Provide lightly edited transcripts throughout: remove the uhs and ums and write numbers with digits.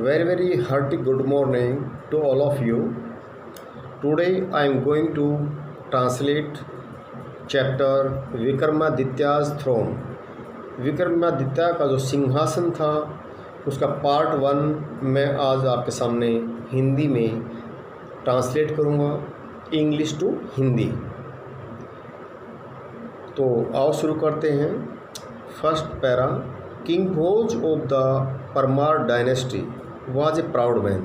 very hearty good morning to all of you. Today I am going to translate chapter विक्रमादित्या's throne. Vikramaditya का जो सिंहासन था उसका part 1 मैं आज आपके सामने हिंदी में ट्रांसलेट करूँगा, इंग्लिश टू हिंदी। तो आओ शुरू करते हैं। First para, king Bhoj of the Parmar dynasty was a proud man.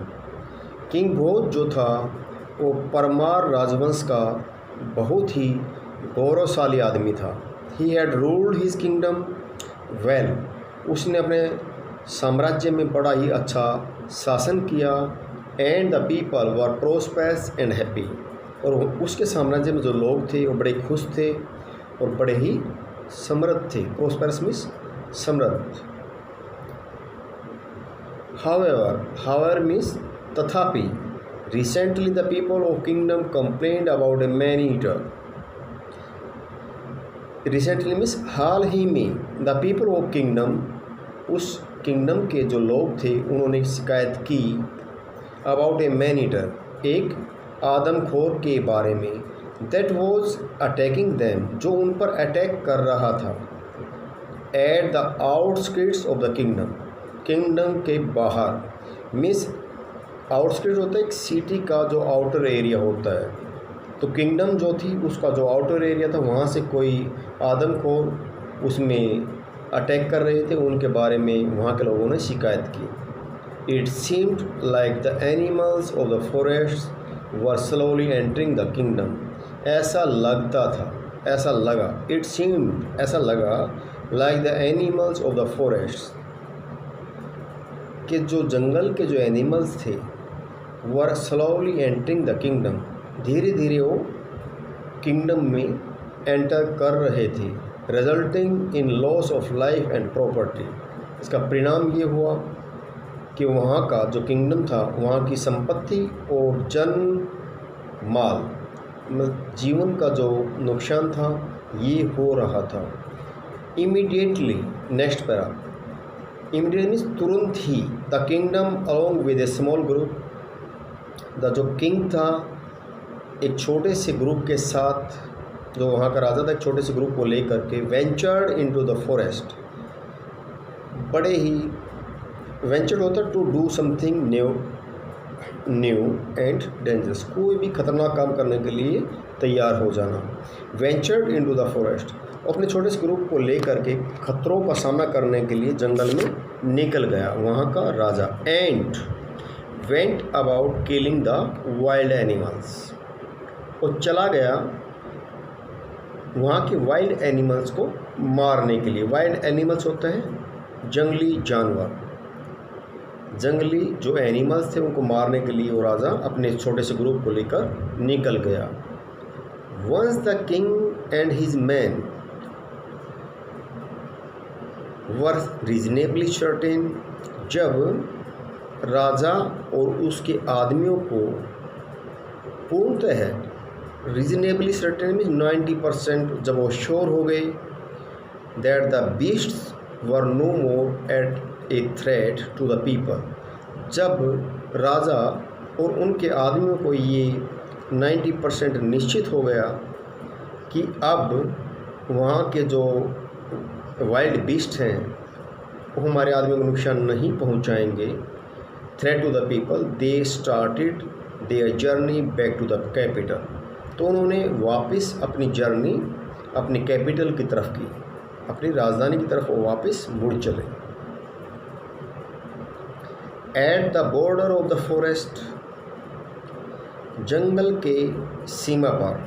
King Bhoj जो था वो परमार राजवंश का बहुत ही गौरवशाली आदमी था। He had ruled his kingdom well. उसने अपने साम्राज्य में बड़ा ही अच्छा शासन किया। And the people were prosperous and happy. और उसके साम्राज्य में जो लोग थे वो बड़े खुश थे और बड़े ही समृद्ध थे। प्रोस्पेरस मीन्स समृद्ध। हाउएवर मीन्स तथापि, recently the people of kingdom complained about a man eater. Recently means हाल ही में, द पीपल ऑफ किंगडम, उस किंगडम के जो लोग थे उन्होंने शिकायत की अबाउट ए मैन ईटर, एक आदमखोर के बारे में, दैट वॉज अटैकिंग दैम, जो उन पर अटैक कर रहा था, at the outskirts of the kingdom, kingdom के बाहर। मिस आउटस्किर्ट्स होता है एक सिटी का जो आउटर एरिया होता है, तो किंगडम जो थी उसका जो आउटर एरिया था वहाँ से कोई आदमखोर उसमें अटैक कर रहे थे, उनके बारे में वहाँ के लोगों ने शिकायत की। It seemed like the animals of the forest were slowly entering the kingdom. ऐसा लगता था, ऐसा लगा, इट सीम्ड, ऐसा लगा, like the animals of the forest, कि जो जंगल के जो एनिमल्स थे वर स्लोली एंटरिंग द किंगडम, धीरे धीरे वो किंगडम में एंटर कर रहे थे। Resulting in loss of life and property. इसका परिणाम ये हुआ कि वहाँ का जो किंगडम था वहाँ की संपत्ति और जन माल, जीवन का जो नुकसान था ये हो रहा था। Immediately, next para, immediate means तुरंत ही, the kingdom along with a small group, the जो किंग था एक छोटे से ग्रुप के साथ, जो वहाँ का राजा था एक छोटे से ग्रुप को लेकर के, वेंचर्ड इनटू द फॉरेस्ट, बड़े ही, वेंचर्ड होता to do something new and dangerous, कोई भी खतरनाक काम करने के लिए तैयार हो जाना। वेंचर्ड इनटू द फॉरेस्ट, अपने छोटे से ग्रुप को लेकर के खतरों का सामना करने के लिए जंगल में निकल गया वहाँ का राजा। And went about killing the wild animals, और चला गया वहाँ के वाइल्ड एनिमल्स को मारने के लिए। वाइल्ड एनिमल्स होते हैं जंगली जानवर, जंगली जो एनिमल्स थे उनको मारने के लिए वो राजा अपने छोटे से ग्रुप को लेकर निकल गया। Once the king and his man were reasonably certain, जब राजा और उसके आदमियों को पूर्णतः, रीजनेबली सर्टेन मीन्स 90%, जब वो श्योर हो गए, that the beasts were no more at a threat to the people, जब राजा और उनके आदमियों को ये 90% निश्चित हो गया कि अब वहाँ के जो वाइल्ड बीस्ट हैं वो हमारे आदमियों को नुकसान नहीं पहुँचाएंगे, threat to the people, they started their journey back to the capital, तो उन्होंने वापस अपनी जर्नी अपनी कैपिटल की तरफ की, अपनी राजधानी की तरफ वो वापस मुड़ चले। At the border of the forest, जंगल के सीमा पर,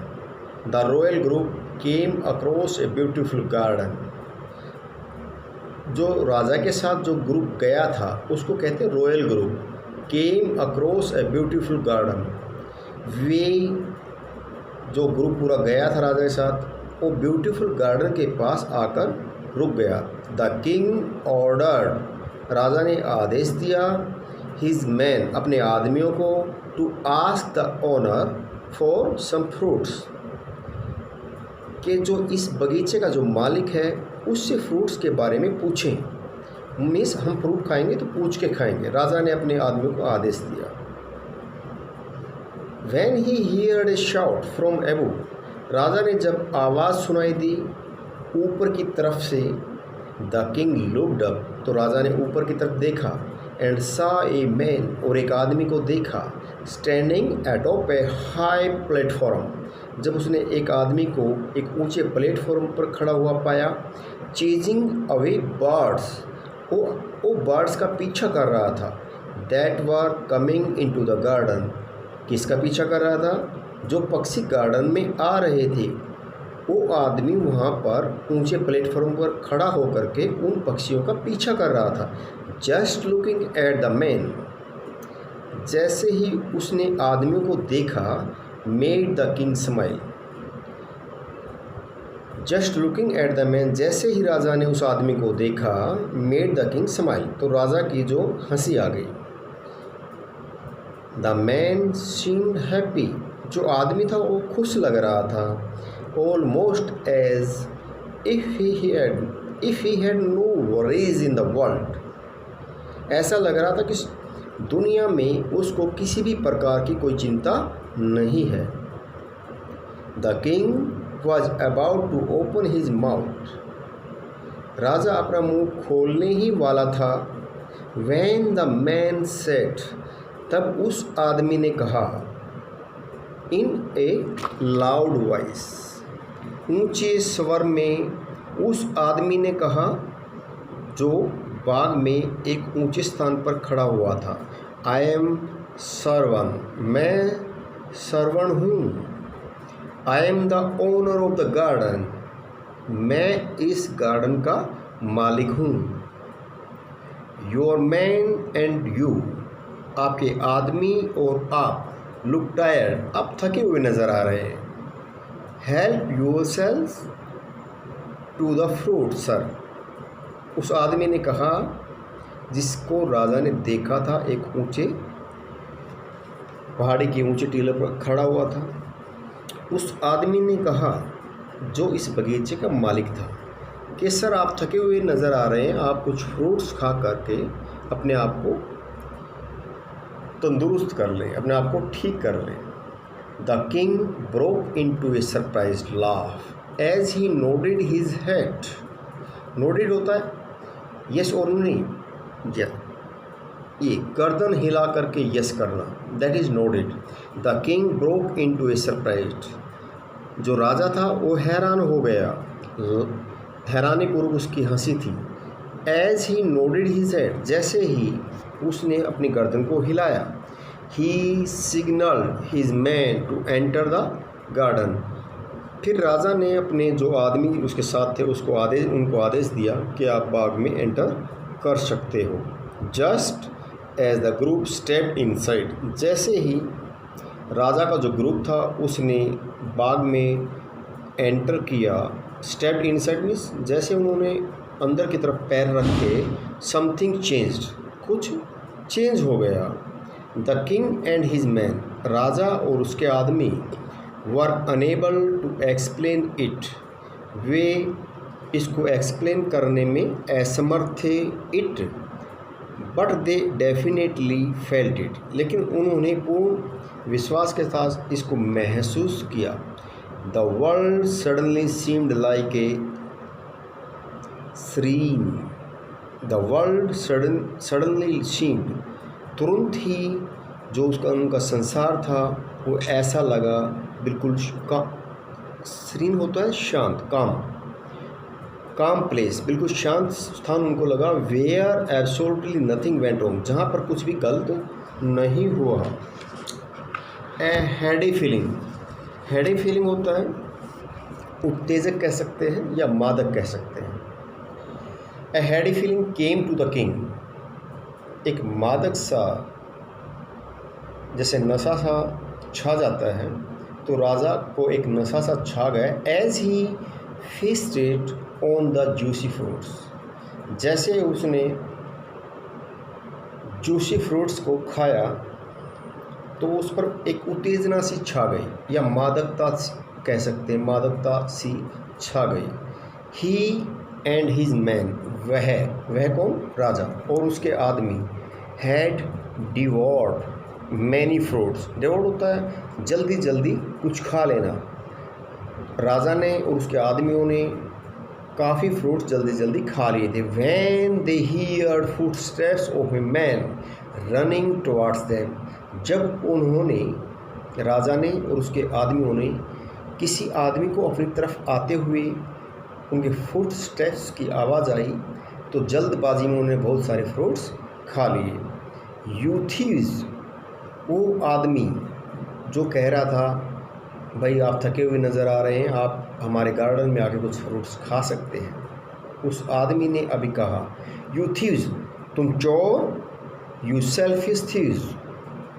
the royal group came across a beautiful garden, जो राजा के साथ जो ग्रुप गया था उसको कहते हैं royal group. Came across a beautiful garden, वे जो ग्रुप पूरा गया था राजा के साथ वो ब्यूटीफुल गार्डन के पास आकर रुक गया। द किंग ऑर्डर्ड, राजा ने आदेश दिया, हिज मैन, अपने आदमियों को, to ask the owner for some fruits, कि जो इस बगीचे का जो मालिक है उससे फ्रूट्स के बारे में पूछें। मीन्स हम फ्रूट खाएंगे तो पूछ के खाएंगे। राजा ने अपने आदमियों को आदेश दिया। When he heard a shout from above, राजा ने जब आवाज़ सुनाई दी ऊपर की तरफ से, द किंग लुक्ड अप, तो राजा ने ऊपर की तरफ देखा, एंड सा ए मैन, और एक आदमी को देखा, स्टैंडिंग एटॉप ए हाई प्लेटफॉर्म, जब उसने एक आदमी को एक ऊंचे प्लेटफॉर्म पर खड़ा हुआ पाया, चेजिंग अवे बर्ड्स, वो बर्ड्स का पीछा कर रहा था, that were coming into the garden, किसका पीछा कर रहा था? जो पक्षी गार्डन में आ रहे थे। वो आदमी वहाँ पर ऊंचे प्लेटफॉर्म पर खड़ा होकर के उन पक्षियों का पीछा कर रहा था। Just looking at the man, जैसे ही उसने आदमियों को देखा, made the king smile. Just looking at the man, जैसे ही राजा ने उस आदमी को देखा, मेड द किंग स्माइल, तो राजा की जो हंसी आ गई। द मैन सीम्ड हैप्पी, जो आदमी था वो खुश लग रहा था। Almost as if he had no worries in the world, ऐसा लग रहा था कि दुनिया में उसको किसी भी प्रकार की कोई चिंता नहीं है। The king was about to open his mouth, राजा अपना मुंह खोलने ही वाला था। व्हेन द मैन सेड, तब उस आदमी ने कहा, इन ए लाउड वॉइस, ऊंचे स्वर में उस आदमी ने कहा जो बाग में एक ऊंचे स्थान पर खड़ा हुआ था, आई एम सर्वन, मैं सर्वन हूँ। I am the owner of the garden, मैं इस गार्डन का मालिक हूँ। योर मैन एंड यू, आपके आदमी और आप, लुक टायर्ड, आप थके हुए नज़र आ रहे हैं। Help yourselves to the fruit sir, उस आदमी ने कहा जिसको राजा ने देखा था एक ऊंचे पहाड़ी के ऊंचे टीले पर खड़ा हुआ था। उस आदमी ने कहा जो इस बगीचे का मालिक था कि सर आप थके हुए नज़र आ रहे हैं, आप कुछ फ्रूट्स खा करके अपने आप को तंदुरुस्त कर लें, अपने आप को ठीक कर लें। The king broke into a surprised laugh as he nodded his head, nodded होता है यस और नहीं, ये गर्दन हिला करके यस करना, that is nodded. The king broke into a surprised, जो राजा था वो हैरान हो गया, हैरानी पूर्वक उसकी हंसी थी। As he nodded his head, जैसे ही उसने अपनी गर्दन को हिलाया। He signalled his man to enter the garden, फिर राजा ने अपने जो आदमी उसके साथ थे उनको आदेश दिया कि आप बाग में एंटर कर सकते हो। Just as the group stepped inside, जैसे ही राजा का जो ग्रुप था उसने बाग में एंटर किया। स्टेप्ड इनसाइड मीन्स जैसे उन्होंने अंदर की तरफ पैर रख के, समथिंग चेंज्ड, कुछ चेंज हो गया। The king and his man, राजा और उसके आदमी, were unable to explain it, वे इसको एक्सप्लेन करने में असमर्थ थे। It but they definitely felt it, लेकिन उन्होंने पूर्ण विश्वास के साथ इसको महसूस किया। The world suddenly seemed like a scene, the world suddenly seemed, तुरंत ही जो उनका संसार था वो ऐसा लगा बिल्कुल सीन होता है शांत, काम प्लेस, बिल्कुल शांत स्थान उनको लगा। Where absolutely nothing went wrong, जहाँ पर कुछ भी गलत नहीं हुआ। ए हैडी फीलिंग होता है, उत्तेजक कह सकते हैं या मादक कह सकते हैं। A heady feeling came to the king, एक मादक सा जैसे नशा सा छा जाता है, तो राजा को एक नशा सा छा गया। As he feasted on the juicy fruits, जैसे उसने जूसी फ्रूट्स को खाया तो उस पर एक उत्तेजना सी छा गई, या मादकता कह सकते हैं, मादकता सी छा गई। ही एंड हिज मैन, वह कौन, राजा और उसके आदमी, हैड डिवॉर्ड मैनी फ्रूट्स, डिवॉर्ड होता है जल्दी जल्दी कुछ खा लेना। राजा ने और उसके आदमियों ने काफ़ी फ्रूट्स जल्दी जल्दी खा लिए थे। When they heard footsteps of a man running towards them, जब उन्होंने, राजा ने और उसके आदमियों ने किसी आदमी को अपनी तरफ आते हुए उनके फुटस्टेप्स की आवाज़ आई तो जल्दबाजी में उन्होंने बहुत सारे फ्रूट्स खा लिए। यूथीज, वो आदमी जो कह रहा था भाई आप थके हुए नज़र आ रहे हैं, आप हमारे गार्डन में आके कुछ फ्रूट्स खा सकते हैं, उस आदमी ने अभी कहा, यू थीव्स, तुम चोर, यू सेल्फिश थीव्स,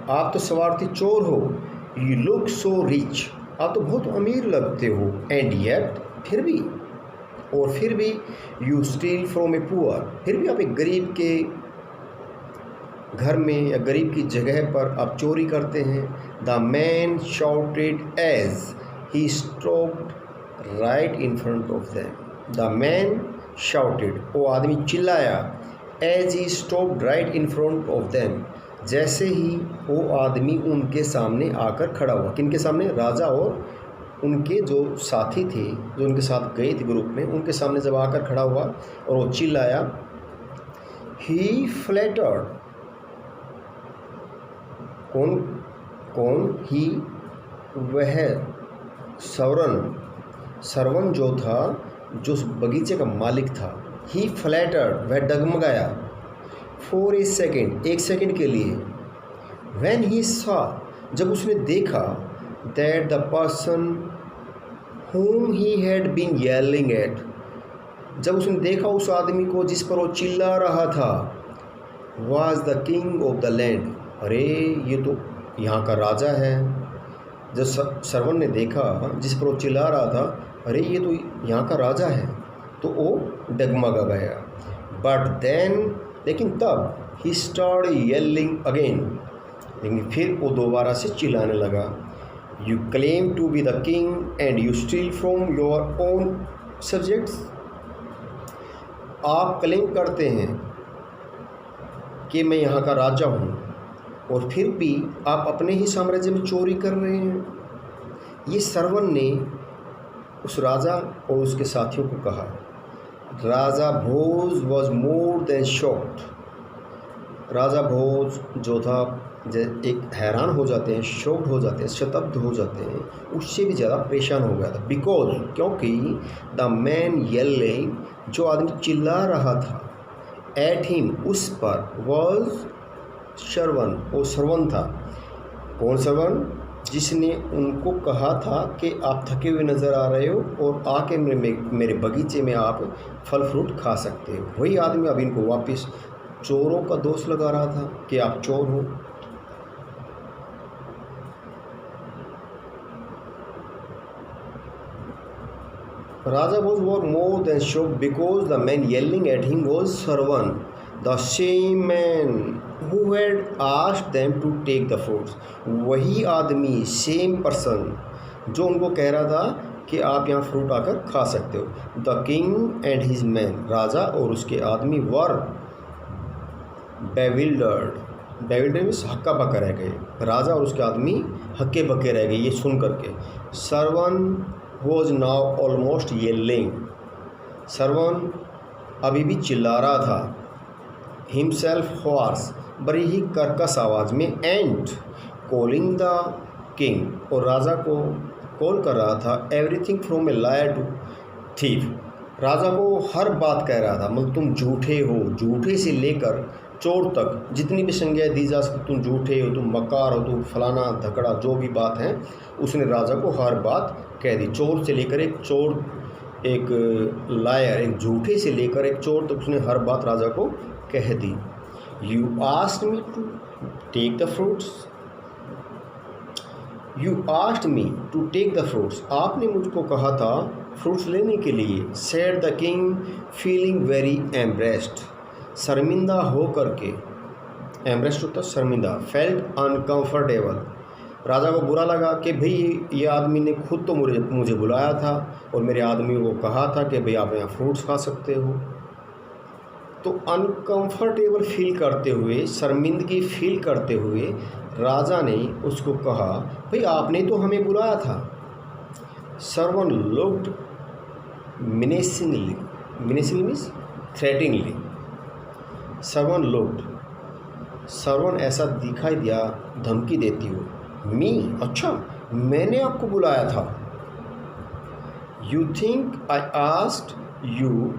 आप तो स्वार्थी चोर हो, यू लुक सो रिच, आप तो बहुत अमीर लगते हो, एंड येट, फिर भी you steal from a poor, फिर भी आप एक गरीब के घर में या गरीब की जगह पर आप चोरी करते हैं। The man shouted as he stopped right in front of them, the man shouted, वो आदमी चिल्लाया, as he stopped right in front of them, जैसे ही वो आदमी उनके सामने आकर खड़ा हुआ। किनके सामने, राजा और उनके जो साथी थे जो उनके साथ गए थे ग्रुप में, उनके सामने जब आकर खड़ा हुआ और वो चिल्लाया, ही फ्लैटर्ड, कौन ही, वह सरवन जो था, जो उस बगीचे का मालिक था, ही फ्लैटर्ड, वह डगमगाया, फॉर ए सेकेंड, एक सेकेंड के लिए, व्हेन ही सॉ, जब उसने देखा, that the person whom he had been yelling at, जब उसने देखा उस आदमी को जिस पर वो चिल्ला रहा था, was the king of the land, अरे ये तो यहाँ का राजा है। जब सरवन ने देखा जिस पर वो चिल्ला रहा था, अरे ये तो यहाँ का राजा है, तो वो डगमगा गया। बट देन, लेकिन तब, ही स्टार्ट येलिंग अगेन, लेकिन फिर वो दोबारा से चिल्लाने लगा, you claim to be the king and you steal from your own subjects, आप क्लेम करते हैं कि मैं यहाँ का राजा हूँ और फिर भी आप अपने ही साम्राज्य में चोरी कर रहे हैं। ये सरवन ने उस राजा और उसके साथियों को कहा। राजा Bhoj was more than shocked, राजा भोज जो था एक हैरान हो जाते हैं, शॉक्ड हो जाते हैं, शतब्द हो जाते हैं, उससे भी ज़्यादा परेशान हो गया था। बिकॉज, क्योंकि द मैन येलिंग, जो आदमी चिल्ला रहा था, एट हिम, उस पर, वॉज सरवन, वो सरवन था। कौन सरवन? जिसने उनको कहा था कि आप थके हुए नज़र आ रहे हो और आके मेरे बगीचे में आप फल फ्रूट खा सकते हो। वही आदमी अब इनको वापस चोरों का दोष लगा रहा था कि आप चोर हो। Raja was more than shocked because the man yelling at him was Sarvan, the same man who had asked them to take the fruits. वही आदमी, सेम पर्सन जो उनको कह रहा था कि आप यहाँ फ्रूट आकर खा सकते हो। The king and his man, राजा और उसके आदमी, वर बेविल्डर्ड मीन्स हक्का बक्का रह गए। राजा और उसके आदमी हक्के बक्के रह गए ये सुन करके। Sarwan was now almost yelling, Sarwan अभी भी चिल्ला रहा था, himself hoarse, बड़ी ही कर्कश आवाज़ में, and calling the king, और राजा को कॉल कर रहा था, everything from a liar to thief, राजा को हर बात कह रहा था, मतलब तुम झूठे हो, झूठे से लेकर चोर तक जितनी भी संज्ञा दी जा सकती, तुम झूठे हो, तुम मक्कार हो, तुम फलाना धकड़ा, जो भी बात है उसने राजा को हर बात कह दी। चोर से लेकर एक चोर, एक लायर, एक झूठे से लेकर एक चोर तक उसने हर बात राजा को कह दी। You asked me to take the fruits, you asked me to take the fruits, आपने मुझको कहा था फ्रूट्स लेने के लिए। Said the king feeling very embarrassed, शर्मिंदा हो करके, एम्ब्रेस्ड होता शर्मिंदा, फेल्ट अनकम्फर्टेबल, राजा को बुरा लगा कि भाई ये आदमी ने खुद तो मुझे बुलाया था और मेरे आदमी को कहा था कि भाई आप यहाँ फ्रूट्स खा सकते हो। तो अनकंफर्टेबल फील करते हुए, शर्मिंदगी फील करते हुए राजा ने उसको कहा, भाई आपने तो हमें बुलाया था। Servant looked menacingly means थ्रेटिंगली। Servant ऐसा दिखाई दिया धमकी देती हुई। मी, अच्छा मैंने आपको बुलाया था। You think I asked you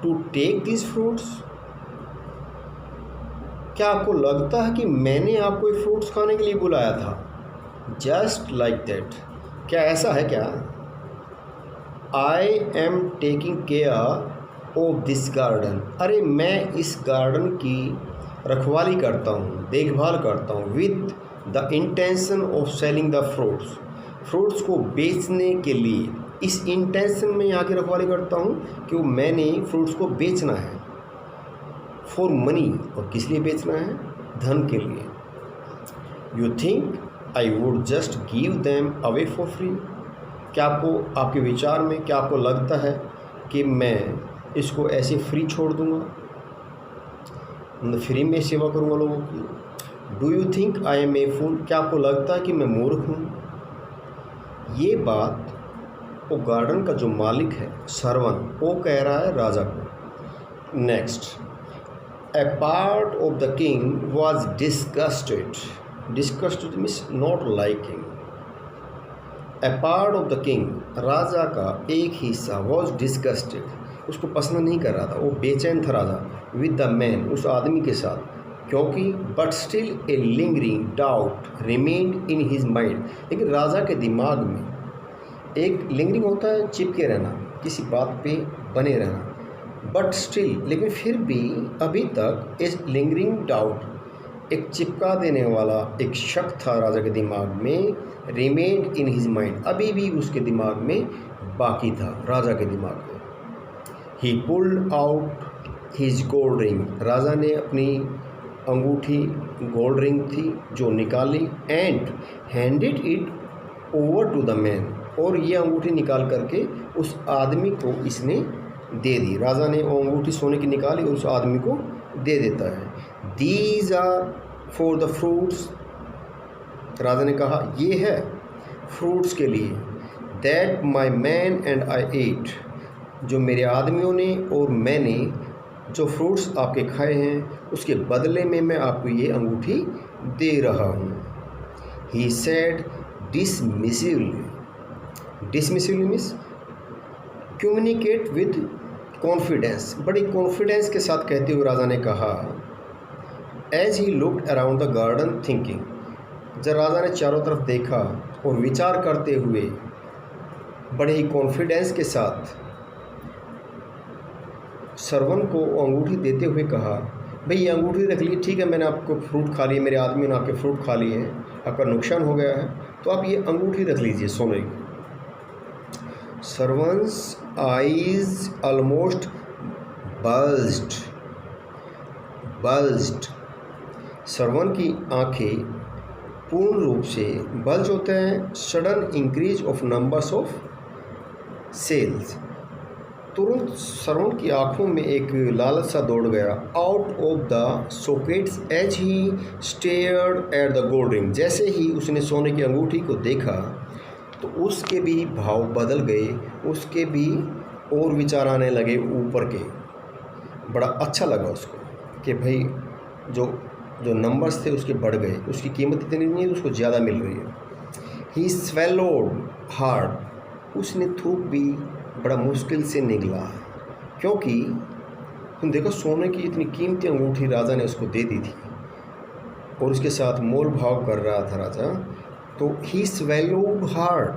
to take this fruits. क्या आपको लगता है कि मैंने आपको ये फ्रूट्स खाने के लिए बुलाया था? Just like that. क्या ऐसा है क्या? आई am taking care of this garden. अरे मैं इस गार्डन की रखवाली करता हूँ, देखभाल करता हूँ, with the intention of selling the fruits को बेचने के लिए। इस इंटेंशन में यहाँ की रखवाली करता हूँ कि मैंने फ्रूट्स को बेचना है। फॉर मनी, और किस लिए बेचना है? धन के लिए। You think I would just give them away for free. क्या आपको, आपके विचार में क्या आपको लगता है कि मैं इसको ऐसे फ्री छोड़ दूँगा, फ्री में सेवा करूँगा लोगों की? Do you think I am a fool. क्या आपको लगता है कि मैं मूर्ख हूँ? ये बात वो गार्डन का जो मालिक है सर्वन, वो कह रहा है राजा को। Next, a part of the king was disgusted means not liking. A part of the king, राजा का एक हिस्सा, वॉज डिस्गस्टेड, उसको पसंद नहीं कर रहा था, वो बेचैन था राजा, विद द मैन, उस आदमी के साथ। क्योंकि but still a lingering doubt remained in his mind. लेकिन राजा के दिमाग में एक लिंगरिंग होता है, चिपके रहना, किसी बात पे बने रहना। बट स्टिल, लेकिन फिर भी अभी तक इस लिंगरिंग डाउट, एक चिपका देने वाला एक शक था राजा के दिमाग में। रिमेन्ड इन हिज माइंड, अभी भी उसके दिमाग में बाकी था, राजा के दिमाग में। He pulled out his gold ring, राजा ने अपनी अंगूठी, गोल्ड रिंग थी जो निकाली, and handed it over to the man, और ये अंगूठी निकाल करके उस आदमी को इसने दे दी। राजा ने वो अंगूठी सोने की निकाली और उस आदमी को दे देता है। These are for the fruits, राजा ने कहा ये है फ्रूट्स के लिए। That my man and I ate, जो मेरे आदमियों ने और मैंने जो फ्रूट्स आपके खाए हैं, उसके बदले में मैं आपको ये अंगूठी दे रहा हूँ। He said dismissively means communicate with confidence, बड़ी कॉन्फिडेंस के साथ कहते हुए राजा ने कहा। As he looked around the garden thinking, जब राजा ने चारों तरफ देखा और विचार करते हुए बड़े ही कॉन्फिडेंस के साथ सर्वन को अंगूठी देते हुए कहा, भाई ये अंगूठी रख ली, ठीक है मैंने आपको फ्रूट खा लिए, मेरे आदमी ने आपके फ्रूट खा लिए हैं, आपका नुकसान हो गया है, तो आप ये अंगूठी रख लीजिए सोने की। Sarvan's eyes almost bulged, Sarvan की आंखें पूर्ण रूप से, बल्ज होते हैं sudden increase of numbers of cells. तुरंत सर्वन की आंखों में एक लालच सा दौड़ गया। Out of the sockets as he stared at the gold ring, जैसे ही उसने सोने की अंगूठी को देखा तो उसके भी भाव बदल गए, उसके भी और विचार आने लगे ऊपर के। बड़ा अच्छा लगा उसको कि भाई जो नंबर्स थे उसके बढ़ गए, उसकी कीमत इतनी नहीं है, उसको ज़्यादा मिल रही है। ही स्वेलोड हार्ड, उसने थूक भी बड़ा मुश्किल से निकला, क्योंकि तुम देखो सोने की इतनी कीमती अंगूठी राजा ने उसको दे दी थी और उसके साथ मोल भाव कर रहा था राजा। तो ही स्वेलोड हार्ड,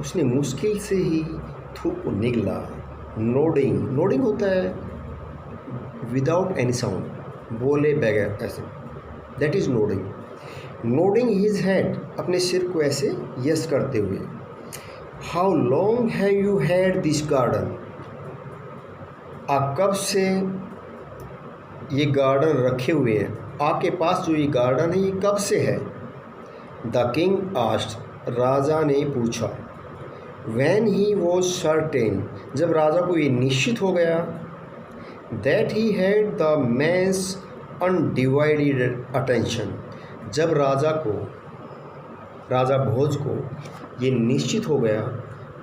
उसने मुश्किल से ही थूक निकला। नोडिंग होता है विदाउट एनी साउंड, बोले बगैर, ऐसे, that is nodding his head, अपने सिर को ऐसे यस करते हुए। How long have you had this garden, आप कब से ये गार्डन रखे हुए हैं, आपके पास जो ये गार्डन है ये कब से है? द किंग आस्क्ड, राजा ने पूछा। व्हेन ही वॉज सर्टेन, जब राजा को ये निश्चित हो गया, that he had the man's undivided attention, जब राजा भोज को ये निश्चित हो गया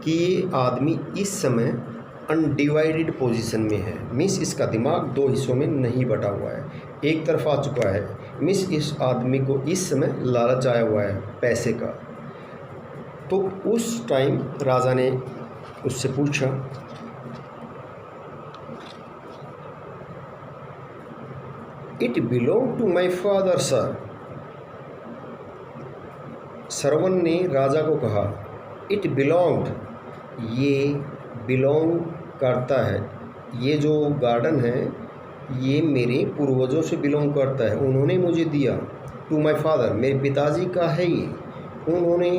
कि ये आदमी इस समय अनडिवाइडेड पोजीशन में है, मीन्स इसका दिमाग दो हिस्सों में नहीं बटा हुआ है, एक तरफ आ चुका है, मीन्स इस आदमी को इस समय लालच आया हुआ है पैसे का। तो उस टाइम राजा ने उससे पूछा, it belong to my father sir. Sarvan ने राजा को कहा, इट बिलोंग्ड, ये बिलोंग करता है, ये जो गार्डन है ये मेरे पूर्वजों से बिलोंग करता है, उन्होंने मुझे दिया। टू माई फादर, मेरे पिताजी का है ये, उन्होंने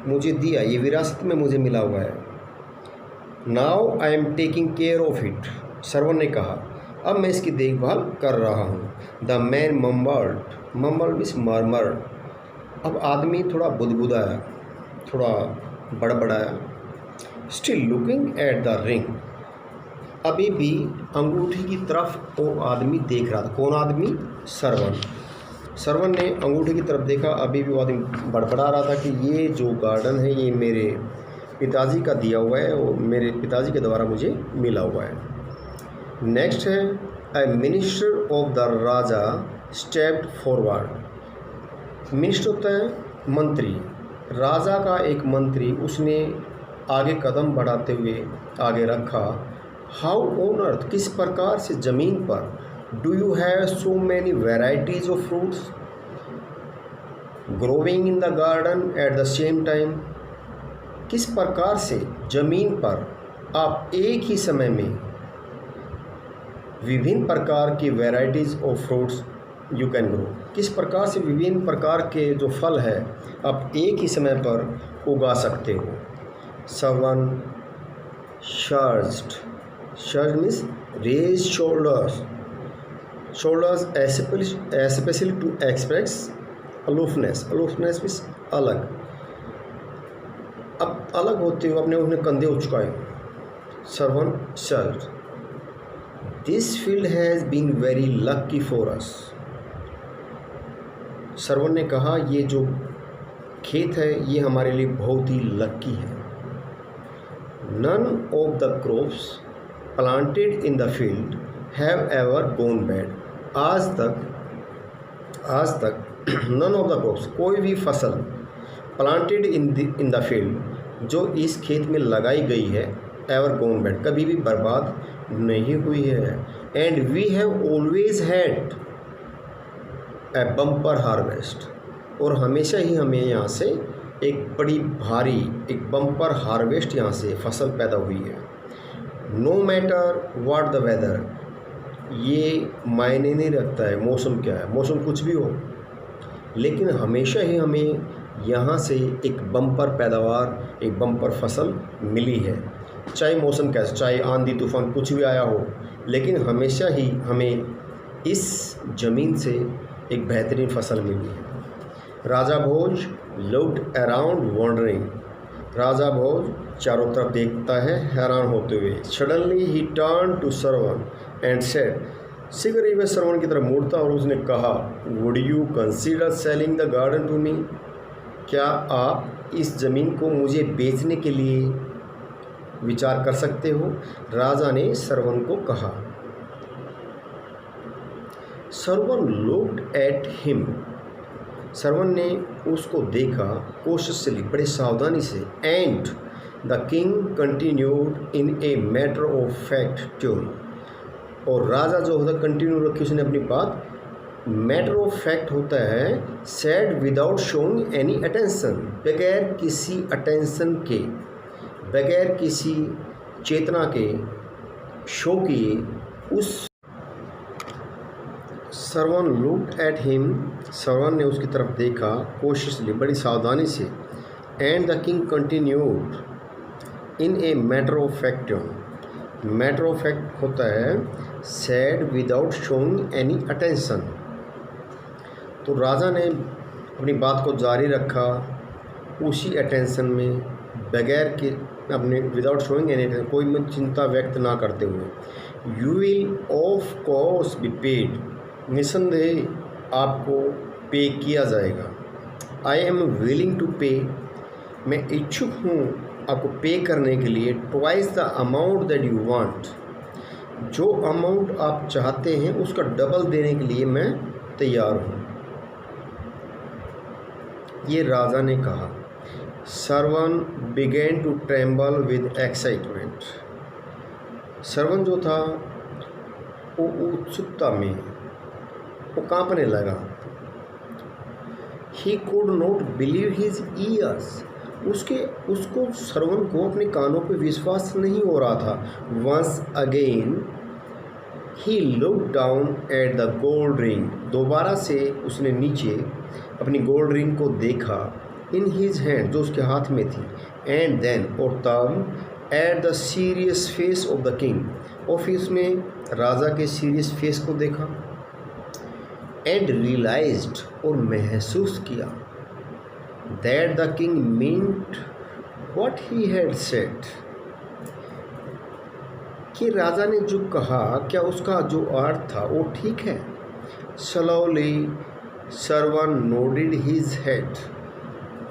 मुझे दिया, ये विरासत में मुझे मिला हुआ है। Now I am taking care of it, Sarvan ने कहा, अब मैं इसकी देखभाल कर रहा हूँ। The man mumbled means murmur, अब आदमी थोड़ा बुदबुदाया, थोड़ा बड़बड़ाया। Still looking at the ring, अभी भी अंगूठी की तरफ वो आदमी देख रहा था। कौन आदमी? सरवन ने अंगूठी की तरफ देखा, अभी भी वो आदमी बड़बड़ा रहा था कि ये जो गार्डन है ये मेरे पिताजी का दिया हुआ है और मेरे पिताजी के द्वारा मुझे मिला हुआ है। नेक्स्ट है, a minister of the raja stepped forward. Minister होता है मंत्री, राजा का एक मंत्री, उसने आगे कदम बढ़ाते हुए आगे रखा। हाउ ऑन अर्थ, किस प्रकार से ज़मीन पर, do you have so many varieties of fruits growing in the garden at the same time, किस प्रकार से ज़मीन पर आप एक ही समय में विभिन्न प्रकार की varieties of fruits you can grow, किस प्रकार से विभिन्न प्रकार के जो फल है आप एक ही समय पर उगा सकते हो। Sarvan shrugged means raise shoulders especially to express aloofness means अलग, अब अलग होते हुए अपने उन्हें कंधे उचकाए। Sarvan shrugged, this field has been very lucky for us. Sarvan ने कहा, ये जो खेत है ये हमारे लिए बहुत ही लकी है। None of the crops planted in the field have ever gone bad, आज तक नन ऑफ द क्रॉप्स, कोई भी फसल प्लांटेड इन द फील्ड जो इस खेत में लगाई गई है, एवर गॉन बैड, कभी भी बर्बाद नहीं हुई है। And we have always had a bumper harvest, और हमेशा ही हमें यहाँ से एक बड़ी भारी एक बम्पर हार्वेस्ट यहाँ से फसल पैदा हुई है। No matter what the weather, ये मायने नहीं रखता है मौसम क्या है, मौसम कुछ भी हो, लेकिन हमेशा ही हमें यहाँ से एक बम्पर पैदावार, एक बम्पर फसल मिली है। चाहे मौसम कैसा, चाहे आंधी तूफान कुछ भी आया हो, लेकिन हमेशा ही हमें इस ज़मीन से एक बेहतरीन फसल मिली है। राजा भोज लुक्ड अराउंड वॉन्डरिंग, राजा भोज चारों तरफ देखता है हैरान होते हुए। Suddenly he turn to Sarvan and said, शीघ्र ही वह सरवन की तरफ मुड़ता और उसने कहा, would you consider selling the garden to me, क्या आप इस ज़मीन को मुझे बेचने के लिए विचार कर सकते हो? राजा ने सरवन को कहा। Sarvan looked at him, Sarvan ने उसको देखा कॉशियसली, बड़े सावधानी से। And the king continued in a matter of fact tune, और राजा जो होता कंटिन्यू रखी उसने अपनी बात, मैटर ऑफ फैक्ट होता है said without showing any attention, बगैर किसी अटेंशन के, बगैर किसी चेतना के शो किए। उस Sarvan looked at him, Sarvan ने उसकी तरफ देखा कॉशियसली, बड़ी सावधानी से। And the king continued in a matter of fact, matter of fact होता है said without showing any attention. तो राजा ने अपनी बात को जारी रखा उसी अटेंशन में, बगैर के अपने विदाउट शोइंग एनी अटेंशन, कोई में चिंता व्यक्त ना करते हुए। You will of course be paid, निसंदेह आपको पे किया जाएगा। आई एम विलिंग टू पे, मैं इच्छुक हूँ आपको पे करने के लिए। Twice the amount that you want, जो अमाउंट आप चाहते हैं उसका डबल देने के लिए मैं तैयार हूँ। ये राजा ने कहा। Sarvan began to tremble with excitement, Sarvan जो था वो उत्सुकता में वो कांपने लगा। He could not believe his ears, उसको श्रवण को अपने कानों पे विश्वास नहीं हो रहा था। Once again he look down at the gold ring, दोबारा से उसने नीचे अपनी गोल्ड रिंग को देखा। इन हिज हैंड, जो उसके हाथ में थी। एंड देन, और तब at the serious face of the king, और फिर उसने राजा के सीरियस फेस को देखा। एंड रियलाइज्ड, और महसूस किया, that the king meant what he had said, कि राजा ने जो कहा क्या उसका जो अर्थ था वो ठीक है। स्लोली श्रवण नोडेड हिज हेड,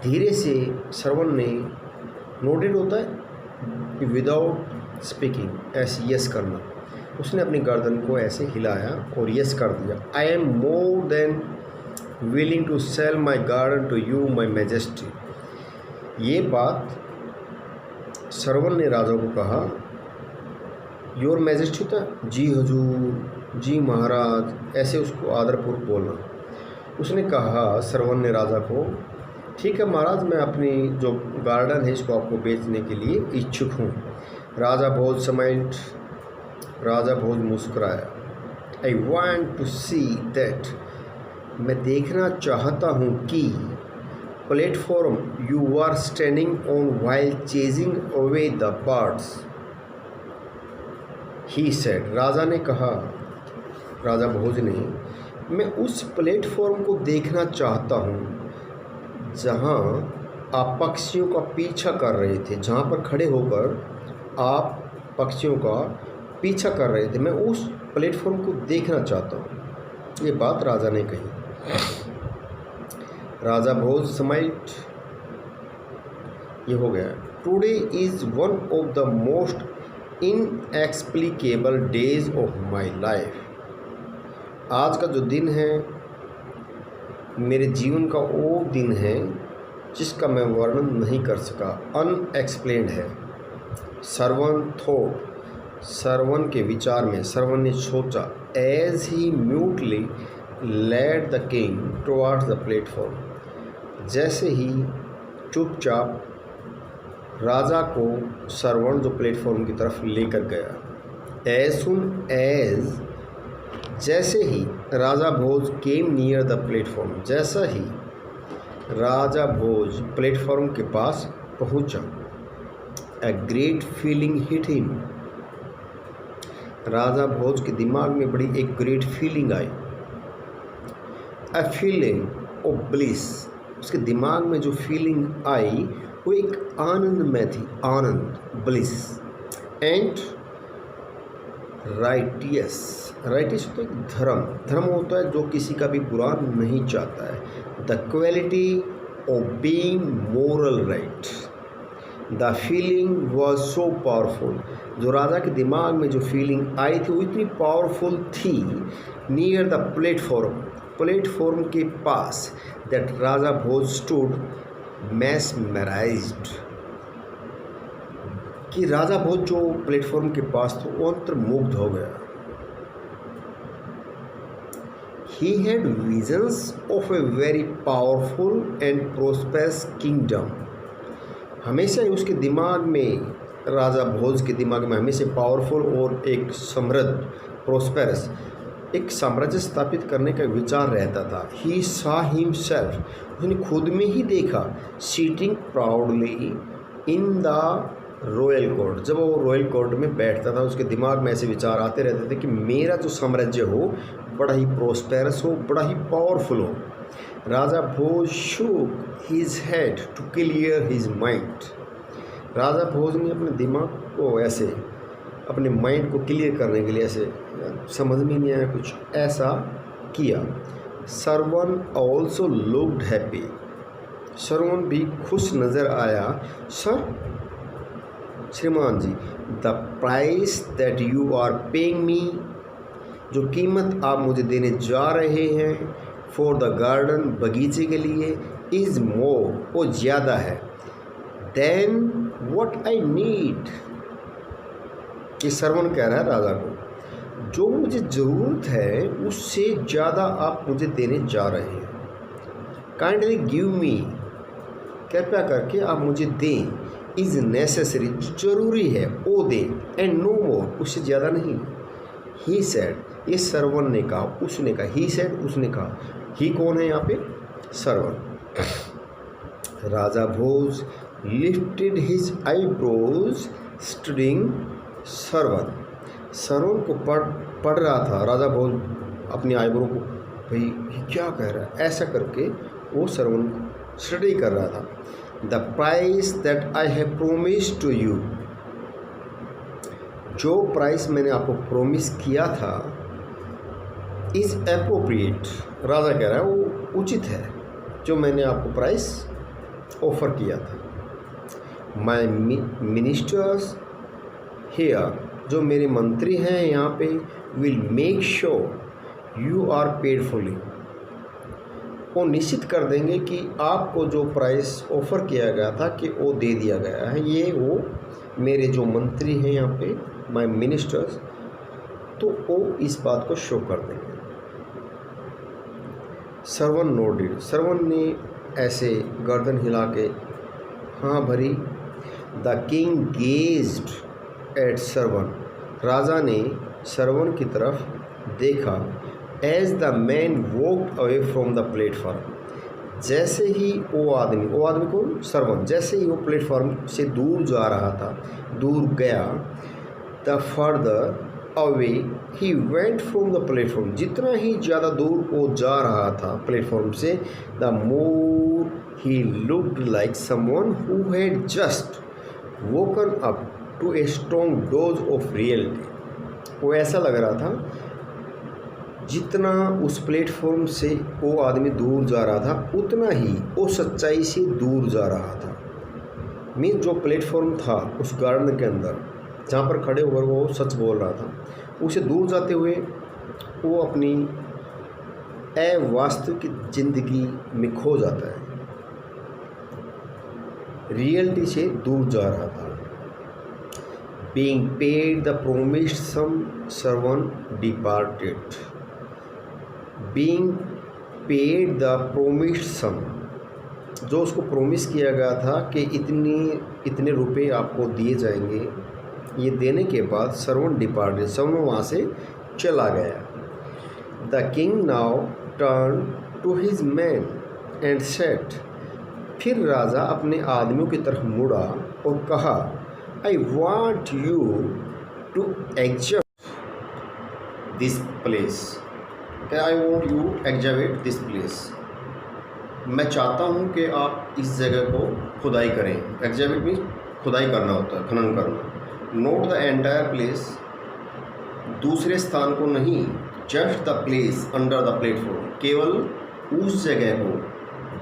धीरे से श्रवण ने, नोडेड होता है विदाउट स्पीकिंग, ऐसे यस करना, उसने अपनी गर्दन को ऐसे हिलाया और यस कर दिया। I am more than willing to sell my garden to you my majesty, ये बात श्रवण ने राजा को कहा। योर मैजेस्टी था, जी हजूर, जी महाराज, ऐसे उसको आदरपूर्वक बोलना। उसने कहा श्रवण ने राजा को, ठीक है महाराज, मैं अपनी जो गार्डन है इसको आपको बेचने के लिए इच्छुक हूँ। राजा भोज स्माइल्ड, राजा भोज मुस्कुराया। I want to see that, मैं देखना चाहता हूँ कि platform you are standing on while chasing away the birds, he said, राजा ने कहा, राजा भोज ने, मैं उस प्लेटफॉर्म को देखना चाहता हूँ जहाँ आप पक्षियों का पीछा कर रहे थे, जहाँ पर खड़े होकर आप पक्षियों का पीछा कर रहे थे, मैं उस प्लेटफॉर्म को देखना चाहता हूँ। ये बात राजा ने कही। राजा भोज स्माइल्ड, ये हो गया। Today is one of the most inexplicable days of my life, आज का जो दिन है मेरे जीवन का वो दिन है जिसका मैं वर्णन नहीं कर सका, अनएक्सप्लेन्ड है। श्रवण थॉट, श्रवण के विचार में, श्रवण ने सोचा। As he mutely led the king towards the platform, जैसे ही चुपचाप राजा को श्रवण जो प्लेटफॉर्म की तरफ लेकर गया। एज सुन एज, जैसे ही Raja Bhoj came near the platform, जैसा ही राजा भोज प्लेटफॉर्म के पास पहुंचा, a great feeling hit him, Raja Bhoj के दिमाग में बड़ी एक ग्रेट फीलिंग आई। ए फीलिंग ऑफ ब्लिस, उसके दिमाग में जो फीलिंग आई वो एक आनंद में थी, आनंद, ब्लिस। एंड राइटियस, राइटियस होता है धर्म, धर्म होता है जो किसी का भी बुरा नहीं चाहता है। The quality of being moral right, the feeling was so powerful, जो राजा के दिमाग में जो फीलिंग आई थी वो इतनी पावरफुल थी। नियर द प्लेटफॉर्म, प्लेटफॉर्म के पास, दैट राजा भोज स्टूड मैस्मराइज्ड, कि राजा भोज जो प्लेटफॉर्म के पास था वो अंतर्मुग्ध हो गया। He had visions of a very powerful and prosperous kingdom, हमेशा ही उसके दिमाग में, राजा भोज के दिमाग में हमेशा पावरफुल और एक समृद्ध, प्रोस्पेरस, एक साम्राज्य स्थापित करने का विचार रहता था। ही saw himself, उसने खुद में ही देखा, sitting proudly in the royal court, जब वो रॉयल कोर्ट में बैठता था उसके दिमाग में ऐसे विचार आते रहते थे कि मेरा जो साम्राज्य हो बड़ा ही प्रोस्पेरस हो, बड़ा ही पावरफुल हो। राजा भोज shook his head to clear his mind. राजा भोज ने अपने दिमाग को ऐसे, अपने माइंड को क्लियर करने के लिए ऐसे, समझ में नहीं आया कुछ, ऐसा किया. Sarvan also looked happy. Sarvan भी खुश नज़र आया. सर, श्रीमान जी, the price that you are paying me, जो कीमत आप मुझे देने जा रहे हैं, फॉर द गार्डन, बगीचे के लिए, इज़ मोर, वो ज़्यादा है, देन व्हाट आई नीड. ये सरवन कह रहा है राजा को, जो मुझे ज़रूरत है उससे ज़्यादा आप मुझे देने जा रहे हैं. काइंडली गिव मी, कृपया करके आप मुझे दें. इज़ नेसेसरी, ज़रूरी है, वो दें. एंड नो मोर, उससे ज़्यादा नहीं. ही सेड, ये सरवन ने कहा, उसने कहा. ही सेड, उसने कहा. ही कौन है यहाँ पे? Sarvan. Raja Bhoj lifted his eyebrows studying Sarvan. Sarvan को पढ़ रहा था राजा भोज अपनी आईब्रो को, भाई ये क्या कह रहा है, ऐसा करके वो सरवन स्टडी कर रहा था. The price that I have promised to you, जो प्राइस मैंने आपको प्रोमिस किया था, इज़ एप्रोप्रिएट. राजा कह रहा है वो उचित है, जो मैंने आपको प्राइस ऑफ़र किया था. माई मिनिस्टर्स हियर, जो मेरे मंत्री हैं यहाँ पे, will make sure you are paid fully, वो निश्चित कर देंगे कि आपको जो प्राइस ऑफ़र किया गया था कि वो दे दिया गया है. ये वो मेरे जो मंत्री हैं यहाँ पे, माई मिनिस्टर्स, तो वो इस बात को शो कर देंगे. सरवन नोडिड, सरवन ने ऐसे गर्दन हिला के हाँ भरी. The king gazed at Sarvan, राजा ने सरवन की तरफ देखा. As the man walked away from the platform, जैसे ही वो आदमी को सरवन, जैसे ही वो प्लेटफॉर्म से दूर जा रहा था, दूर गया. The further away he went from the platform, जितना ही ज़्यादा दूर वो जा रहा था प्लेटफॉर्म से, the more he looked like someone who had just woken up to a strong dose of reality. वो ऐसा लग रहा था, जितना उस प्लेटफॉर्म से वो आदमी दूर जा रहा था, उतना ही वो सच्चाई से दूर जा रहा था. मीन जो प्लेटफॉर्म था उस गार्डन के अंदर जहाँ पर खड़े होकर वो सच बोल रहा था, उसे दूर जाते हुए वो अपनी अवास्तविक ज़िंदगी में खो जाता है, रियलिटी से दूर जा रहा था. Being paid the promised sum, Sarvan departed. Being paid the promised sum, जो उसको प्रोमिस किया गया था कि इतने रुपए आपको दिए जाएंगे, ये देने के बाद सरवन डिपार्टेड, सरवन वहाँ से चला गया. The king now turn to his man and said, फिर राजा अपने आदमियों की तरफ मुड़ा और कहा, I want you to examine this place. I want you examine this place, मैं चाहता हूँ कि आप इस जगह को खुदाई करें. एग्जामिन मीन्स खुदाई करना होता है, खनन करना. नोट द एंटायर प्लेस, दूसरे स्थान को नहीं, just the place under the platform, केवल उस जगह को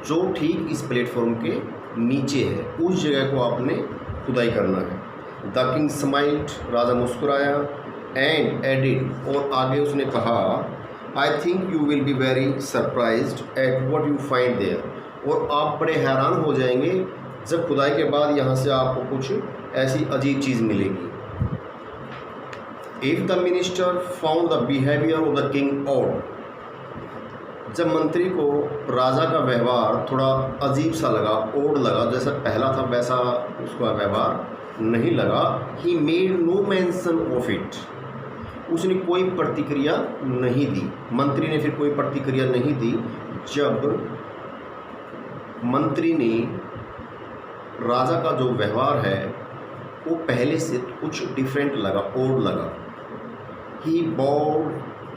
जो ठीक इस प्लेटफॉर्म के नीचे है, उस जगह को आपने खुदाई करना है. द किंग स्माइल्ड, राजा मुस्कुराया. एंड एडिड, और आगे उसने कहा, I think you will be very surprised at what you find there, और आप बड़े हैरान हो जाएंगे जब खुदाई के बाद यहाँ से आपको कुछ ऐसी अजीब चीज़ मिलेगी. If the minister found the behaviour of the king odd, जब मंत्री को राजा का व्यवहार थोड़ा अजीब सा लगा, ओड लगा, जैसा पहला था वैसा उसका व्यवहार नहीं लगा, he made no mention of it, उसने कोई प्रतिक्रिया नहीं दी. मंत्री ने फिर कोई प्रतिक्रिया नहीं दी. जब मंत्री ने राजा का जो व्यवहार है वो पहले से कुछ डिफरेंट लगा, ओड लगा. ही बॉड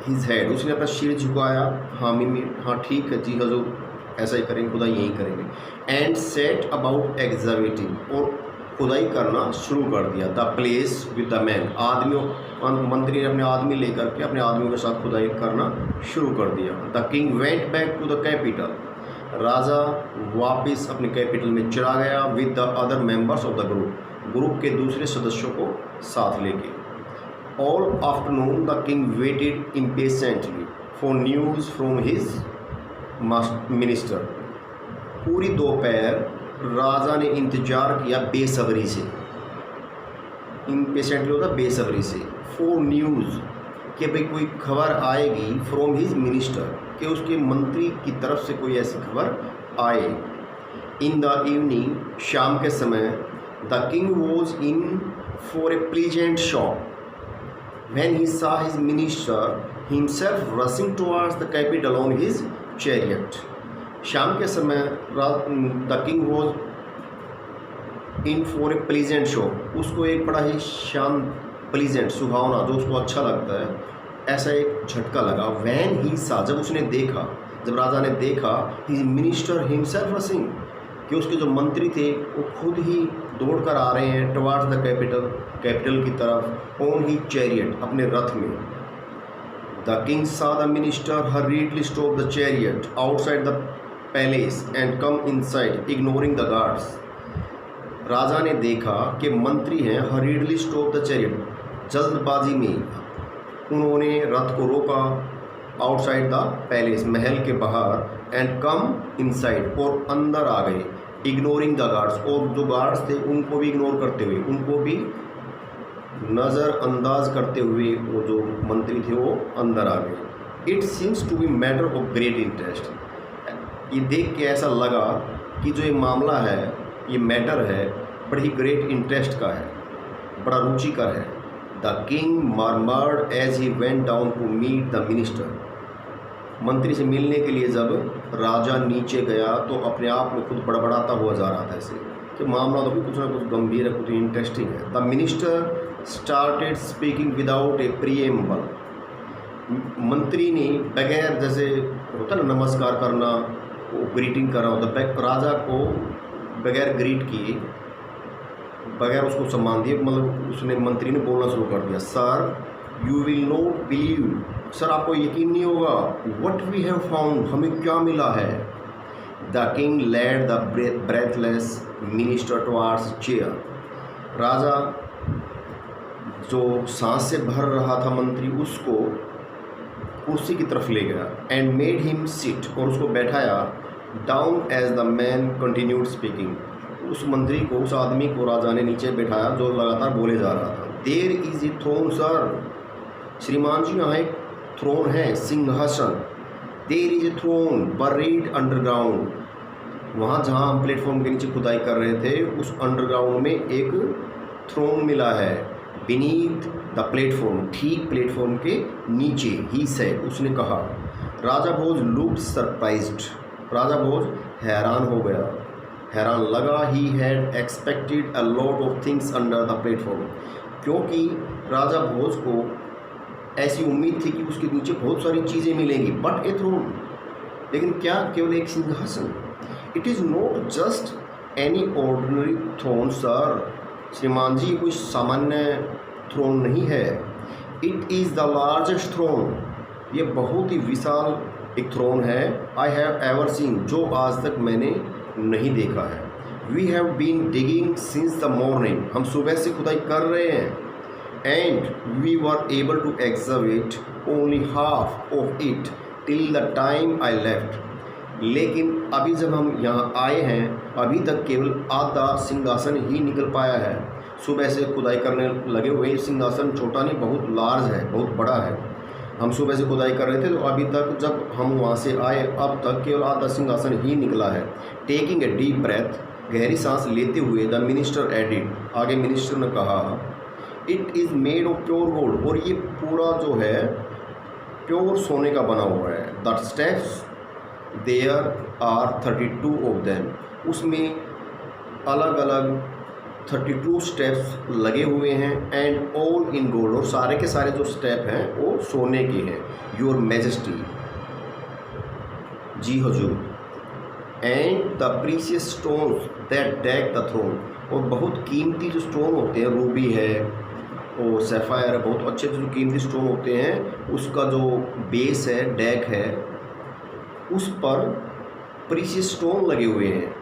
हिज हेड, उसने अपना सिर झुकाया. हाँ ठीक है जी हजूर, ऐसा ही करेंगे, खुदाई यहीं करेंगे। एंड सेट अबाउट एग्जावेटिंग, और खुदाई करना शुरू कर दिया। The place with the man, आदमियों, मंत्री ने अपने आदमी लेकर के अपने आदमियों के साथ खुदाई करना शुरू कर दिया। The king went back to the capital, राजा वापस अपने कैपिटल में चला गया with the other members of the group के दूसरे सदस्यों को साथ लेके। All afternoon the king waited impatiently for news from his minister, पूरी दोपहर राजा ने इंतजार किया बेसब्री से, इम्पेशेंटली होता बेसब्री से, फॉर न्यूज़ कि भाई कोई खबर आएगी, फ्रॉम हिज मिनिस्टर कि उसके मंत्री की तरफ से कोई ऐसी खबर आए। इन द इवनिंग, शाम के समय, the king was in for a pleasant shop when he saw his minister himself rushing towards the capital on his chariot। शाम के समय the king was in for a pleasant shop, उसको एक बड़ा ही शांत, प्लीजेंट, सुहावना, जो उसको अच्छा लगता है, ऐसा एक झटका लगा। वैन ही सा, जब उसने देखा, जब राजा ने देखा, हिज मिनिस्टर हिमसेल्फ रसिंग, कि उसके जो मंत्री थे वो खुद ही दौड़ कर आ रहे हैं टुवर्ड्स द कैपिटल की तरफ, ऑन ही चैरियट, अपने रथ में। The king saw the minister hurriedly stop the chariot outside the palace and come inside ignoring the guards. राजा ने देखा कि मंत्री हैं, हरीडली स्टॉप द चैरियट, जल्दबाजी में उन्होंने रथ को रोका, आउटसाइड द पैलेस, महल के बाहर, एंड कम इनसाइड, और अंदर आ गए, इग्नोरिंग द गार्ड्स, और जो गार्ड्स थे उनको भी इग्नोर करते हुए, उनको भी नज़रअंदाज करते हुए वो जो मंत्री थे वो अंदर आ गए। It seems to be matter of great interest, ये देख के ऐसा लगा कि जो ये मामला है, ये मैटर है, बड़ी ही ग्रेट इंटरेस्ट का है, बड़ा रुचिकर है। The king murmured as he went down to meet the minister, मंत्री से मिलने के लिए जब राजा नीचे गया तो अपने आप में खुद बड़बड़ाता हुआ जा रहा था, ऐसे कि मामला तो भी कुछ ना कुछ गंभीर है, कुछ इंटरेस्टिंग है। The minister started speaking without A preamble, मंत्री ने बगैर, जैसे होता ना नमस्कार करना, वो ग्रीटिंग कर रहा होता, राजा को बगैर ग्रीट किए, बगैर उसको सम्मान दिए, मतलब उसने, मंत्री ने बोलना शुरू कर दिया। Sir you will not believe, sir आपको यकीन नहीं होगा, व्हाट वी हैव फाउंड, हमें क्या मिला है। The king led the breathless minister towards chair, राजा जो सांस से भर रहा था मंत्री, उसको कुर्सी की तरफ ले गया, एंड मेड हिम सिट, और उसको बैठाया, down as the man continued speaking, उस मंत्री को, उस आदमी को राजा ने नीचे बैठाया जो लगातार बोले जा रहा था। There is a throne sir, श्रीमान जी यहाँ एक थ्रोन है, सिंहासन। There is a throne buried underground, वहाँ जहाँ हम प्लेटफॉर्म के नीचे खुदाई कर रहे थे, उस अंडरग्राउंड में एक थ्रोन मिला है, बीनीथ द प्लेटफॉर्म, ठीक प्लेटफॉर्म के नीचे। ही सेड, उसने कहा। राजा भोज लुक्ड सरप्राइज्ड, राजा भोज हैरान हो गया, हैरान लगा। He had expected a lot of things under the platform, क्योंकि राजा भोज को ऐसी उम्मीद थी कि उसके नीचे बहुत सारी चीज़ें मिलेंगी, बट ए थ्रोन, लेकिन क्या, केवल एक सिंहासन। It is not just any ordinary throne sir, श्रीमान जी कोई सामान्य थ्रोन नहीं है। It is the largest throne, ये बहुत ही विशाल एक थ्रोन है। आई हैव एवर सीन, जो आज तक मैंने नहीं देखा है। We have been digging since the morning, हम सुबह से खुदाई कर रहे हैं। And we were able to excavate only half of it till the time I left, लेकिन अभी जब हम यहाँ आए हैं, अभी तक केवल आधा सिंहासन ही निकल पाया है। सुबह से खुदाई करने लगे हुए, सिंहासन छोटा नहीं, बहुत लार्ज है, बहुत बड़ा है। हम सुबह से खुदाई कर रहे थे, तो अभी तक जब हम वहाँ से आए, अब तक केवल आधा सिंहासन ही निकला है। टेकिंग ए डीप ब्रेथ, गहरी सांस लेते हुए, द मिनिस्टर एडिड, आगे मिनिस्टर ने कहा, it is made of pure gold, और ये पूरा जो है प्योर सोने का बना हुआ है। The steps there are 32 of them, उसमें अलग अलग 32 स्टेप्स लगे हुए हैं। एंड ऑल इन गोल्ड, और सारे के सारे जो स्टेप हैं वो सोने के हैं। योर मैजेस्टी, जी हजूर। And the precious stones that deck the throne, और बहुत कीमती जो स्टोन होते हैं, रूबी है और सैफायर है, बहुत अच्छे जो कीमती स्टोन होते हैं, उसका जो बेस है, डेक है, उस पर प्रीशियस स्टोन लगे हुए हैं।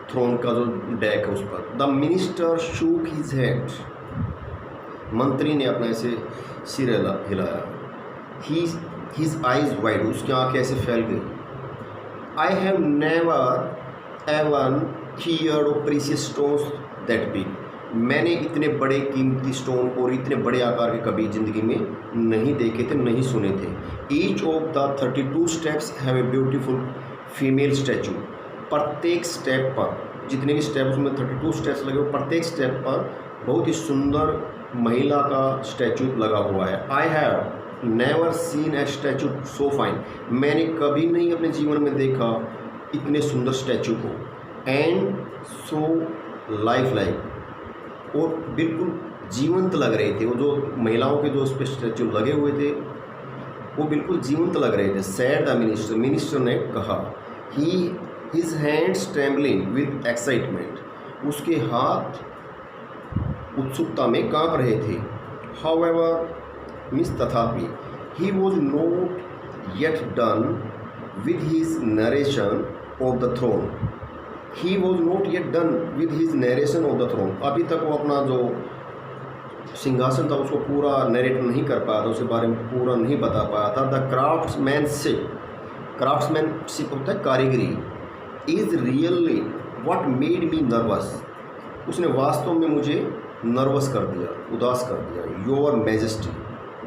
थ्रोन का जो डेक है उस पर। The minister shook his head, मंत्री ने अपना ऐसे सिर हिलाया। हिज आइज वाइड, उसकी आंखें ऐसे फैल गई। I have never even heard of precious stones that big, मैंने इतने बड़े कीमती स्टोन और इतने बड़े आकार के कभी ज़िंदगी में नहीं देखे थे, नहीं सुने थे। Each of the 32 steps have a beautiful female statue, प्रत्येक स्टेप पर, जितने भी स्टेप्स में 32 स्टेप्स लगे हुए, प्रत्येक स्टेप पर बहुत ही सुंदर महिला का स्टैचू लगा हुआ है। आई have never scene A statue so fine, मैंने कभी नहीं अपने जीवन में देखा इतने सुंदर स्टैचू को। एंड सो लाइफ लाइक, और बिल्कुल जीवंत लग रहे थे वो जो महिलाओं के जो उस पर स्टैचू लगे हुए थे, वो बिल्कुल जीवंत लग रहे थे। सैड द मिनिस्टर, मिनिस्टर ने कहा। His hands trembling with excitement, उसके हाथ उत्सुकता में कांप रहे थे। हाउएवर, मिस तथापि, he was not yet done with his narration of the throne, he was not yet done with his narration of the throne, अभी तक वो अपना जो सिंहासन था उसको पूरा नरेट नहीं कर पाया था, उसके बारे में पूरा नहीं बता पाया था। द क्राफ्ट्समैनशिप, क्राफ्ट्समैनशिप होता है कारीगरी, is really what made me nervous, उसने वास्तव में मुझे नर्वस कर दिया, उदास कर दिया। योर मैजेस्टी,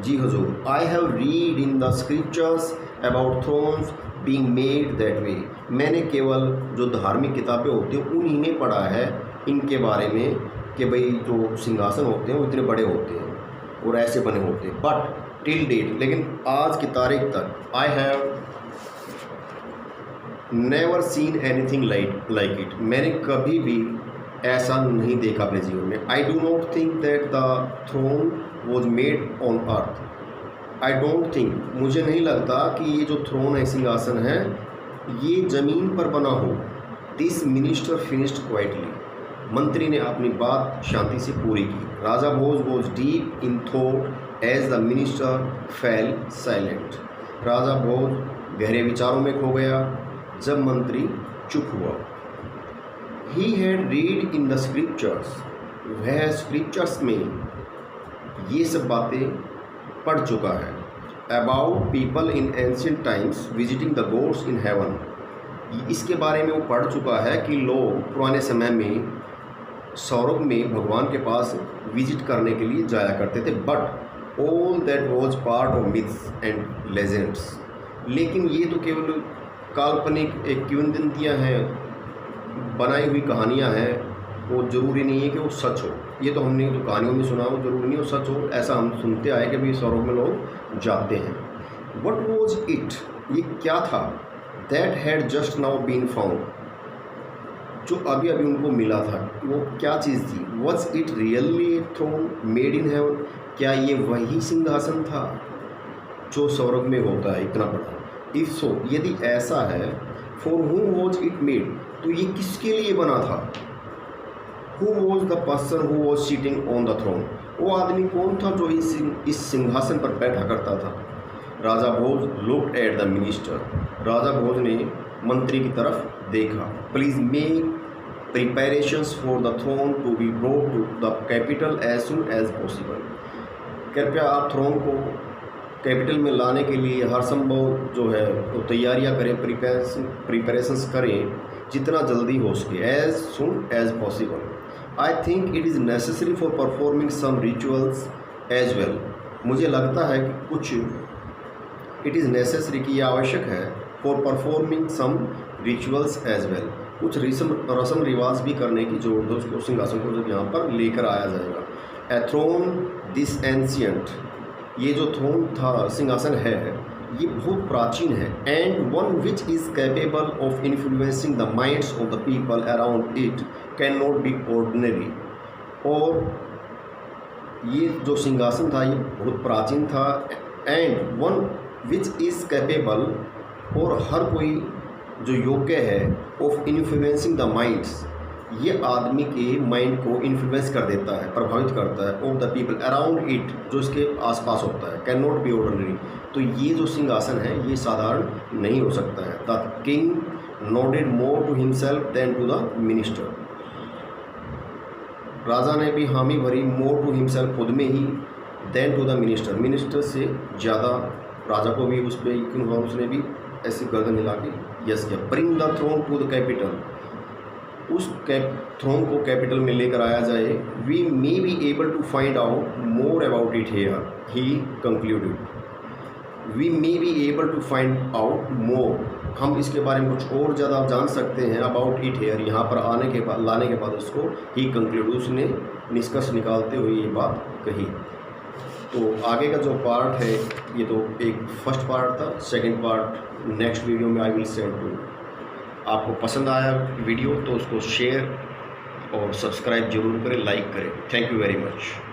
जी हजूर, I have read in the scriptures about thrones being made that way, मैंने केवल जो धार्मिक किताबें होती हैं उन्हीं में पढ़ा है इनके बारे में कि भाई जो सिंहासन होते हैं वो इतने बड़े होते हैं और ऐसे बने होते हैं। बट टिल डेट, लेकिन आज की तारीख तक, I have never seen anything like it, मैंने कभी भी ऐसा नहीं देखा अपने जीवन में। I do not think that the throne was made on earth, I don't think, मुझे नहीं लगता कि ये जो थ्रोन है, सिंहासन है, ये ज़मीन पर बना हो। दिस मिनिस्टर फिनिश्ड क्वाइटली, मंत्री ने अपनी बात शांति से पूरी की। Raja Bhoj was deep in thought as the minister fell silent, Raja Bhoj गहरे विचारों में खो गया जब मंत्री चुप हुआ। He had read in the scriptures, वह स्क्रिप्चर्स में ये सब बातें पढ़ चुका है। About people in ancient times visiting the gods in heaven, इसके बारे में वो पढ़ चुका है कि लोग पुराने समय में स्वर्ग में भगवान के पास विजिट करने के लिए जाया करते थे। But all that was part of myths and legends, लेकिन ये तो केवल काल्पनिक एक किंवदंतियाँ हैं, बनाई हुई कहानियाँ हैं, वो ज़रूरी नहीं है कि वो सच हो। ये तो हमने जो कहानियों में सुना वो ज़रूरी नहीं वो सच हो, ऐसा हम सुनते आए कि भाई स्वर्ग में लोग जाते हैं। वट वॉज इट, ये क्या था, that had just now been found, जो अभी अभी उनको मिला था, वो क्या चीज़ थी। Was it really throne made in heaven, क्या ये वही सिंहासन था जो स्वर्ग में होता है इतना बड़ा। इफ सो, यदि ऐसा है, for whom was it made, तो ये किसके लिए बना था। Who was the person who was sitting on the throne, वो आदमी कौन था जो इस सिंहासन पर बैठा करता था। Raja Bhoj looked at the minister, Raja Bhoj ने मंत्री की तरफ देखा। Please make preparations for the throne to be brought to the capital as soon as possible, कृपया आप थ्रोन को कैपिटल में लाने के लिए हर संभव जो है वो तैयारियां करें, प्रिपरेशंस करें जितना जल्दी हो सके, as soon as possible. I think it is necessary for performing some rituals as well, मुझे लगता है कि कुछ इट इज़ नेसेसरी कि यह आवश्यक है for performing some rituals as well, कुछ रस्म रिवाज भी करने की ज़रूरत है उसको, सिंहासन को जब यहाँ पर लेकर आया जाएगा। ए थ्रोन दिस एंशियंट, ये जो थ्रोन था, सिंहासन है, ये बहुत प्राचीन है। And one which is capable of influencing the minds of the people around it can not be ordinary, और ये जो सिंहासन था ये बहुत प्राचीन था। And one which is capable, और हर कोई जो योग्य है ऑफ इन्फ्लुएंसिंग द माइंड्स, ये आदमी के माइंड को इन्फ्लुएंस कर देता है, प्रभावित करता है, of the people around it, जो इसके आसपास होता है, कैन नॉट बी ऑर्डिनरी। तो ये जो सिंहासन है ये साधारण नहीं हो सकता है। The king nodded more to himself than to the minister, राजा ने भी हामी भरी, मोर टू हिमसेल्फ, खुद में ही, then to the minister, minister से ज़्यादा राजा को भी उस पर क्यों हुआ, उसने भी ऐसी गर्दन हिला के यस किया। Bring the throne to the capital, उस थ्रोन को कैपिटल में लेकर आया जाए। We may be able to find out more about it here, he concluded. We may be able to find out more, हम इसके बारे में कुछ और ज़्यादा जान सकते हैं, अबाउट इट हेयर, यहाँ पर आने के बाद, लाने के बाद उसको ही कंक्लूड, उसने निष्कर्ष निकालते हुए ये बात कही। तो आगे का जो पार्ट है ये तो एक फर्स्ट पार्ट था, सेकंड पार्ट नेक्स्ट वीडियो में आई विल सेंड टू। आपको पसंद आया वीडियो तो उसको शेयर और सब्सक्राइब जरूर करें, लाइक करें। Thank you very much.